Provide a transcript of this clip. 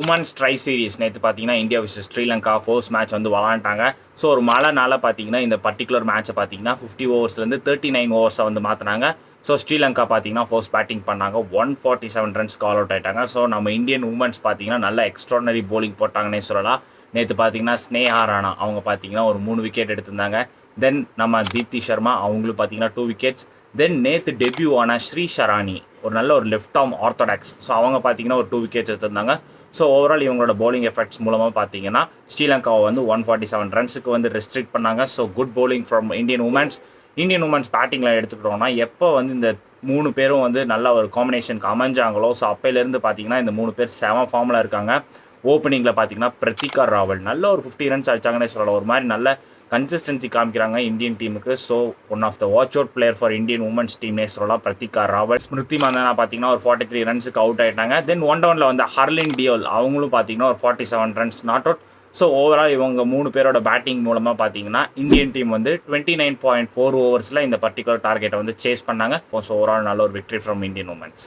Women's try series நேற்று பார்த்தீங்கன்னா India versus Sri Lanka first match வந்து விளாண்டாங்க. ஸோ ஒரு மழைனால பார்த்தீங்கன்னா இந்த பர்டிகுலர் மேட்ச்சை பார்த்தீங்கன்னா 50 ஓவர்ஸ்லேருந்து 39 ஓவர்ஸை வந்து மாற்றினாங்க. ஸோ ஸ்ரீலங்கா பார்த்தீங்கன்னா ஃபர்ஸ்ட் பேட்டிங் பண்ணாங்க, 147 ரன்ஸ்க்கு ஆல் அவுட் ஆயிட்டாங்க. ஸோ நம்ம இந்தியன் உமன்ஸ் பார்த்தீங்கன்னா நல்ல எக்ஸ்ட்ரானரி போலிங் போட்டாங்கன்னே சொல்லலாம். நேற்று பார்த்தீங்கன்னா ஸ்னேஹா ராணா அவங்க பார்த்தீங்கன்னா ஒரு 3 விக்கெட் எடுத்திருந்தாங்க. தென் நம்ம தீப்தி சர்மா அவங்களும் பார்த்தீங்கன்னா 2 விக்கெட்ஸ். தென் நேற்று டெபியூ ஆன ஸ்ரீ ஷரானி ஒரு நல்ல ஒரு லெஃப்ட் ஆர்ம் ஆர்த்தடாக்ஸ், ஸோ அவங்க பார்த்தீங்கன்னா ஒரு 2 விக்கெட்ஸ் எடுத்திருந்தாங்க. ஸோ ஓவரால் இவங்களோட பவுலிங் எஃபெக்ட்ஸ் மூலமாக பார்த்தீங்கன்னா ஸ்ரீலங்காவை வந்து 147 ரன்ஸுக்கு வந்து ரெஸ்ட்ரிக்ட் பண்ணாங்க. So good bowling from Indian women's பேட்டிங்கில் எடுத்துக்கிட்டோம்னா எப்போ வந்து இந்த 3 பேரும் வந்து நல்ல ஒரு காம்பினேஷனுக்கு அமைஞ்சாங்களோ, ஸோ அப்போலேருந்து பார்த்தீங்கன்னா இந்த 3 பேர் செம ஃபார்மில் இருக்காங்க. ஓப்பனிங்கில் பார்த்தீங்கன்னா பிரத்திகா ராவல் நல்ல ஒரு 50 ரன்ஸ் அடிச்சாங்கன்னே சொல்லலாம். ஒரு மாதிரி நல்ல கன்சிஸ்டன்சி காமிக்கிறாங்க இந்தியன் டீமுக்கு. So one of the watch out player for Indian women's டீம்னே சொல்லலாம் பிரத்திகா ராவல். ஸ்மிருதி மந்தனா பார்த்தீங்கன்னா ஒரு 43 ரன்ஸுக்கு அவுட் ஆயிட்டாங்க. தென் ஒன் டவுனில் வந்து ஹர்லின் டியோல் அவங்களும் பார்த்தீங்கன்னா ஒரு 47 runs not out. So overall இவங்க 3 பேரோட பேட்டிங் மூலமாக பார்த்தீங்கன்னா இந்தியன் டீம் வந்து 29.4 ஓவர்ஸில் இந்த பர்டிகுலர் டார்கெட்டை வந்து சேஸ் பண்ணாங்க. ஸோ ஓவரால் நல்ல ஒரு விக்டரி ஃப்ரம் இந்தியன் உமன்ஸ்.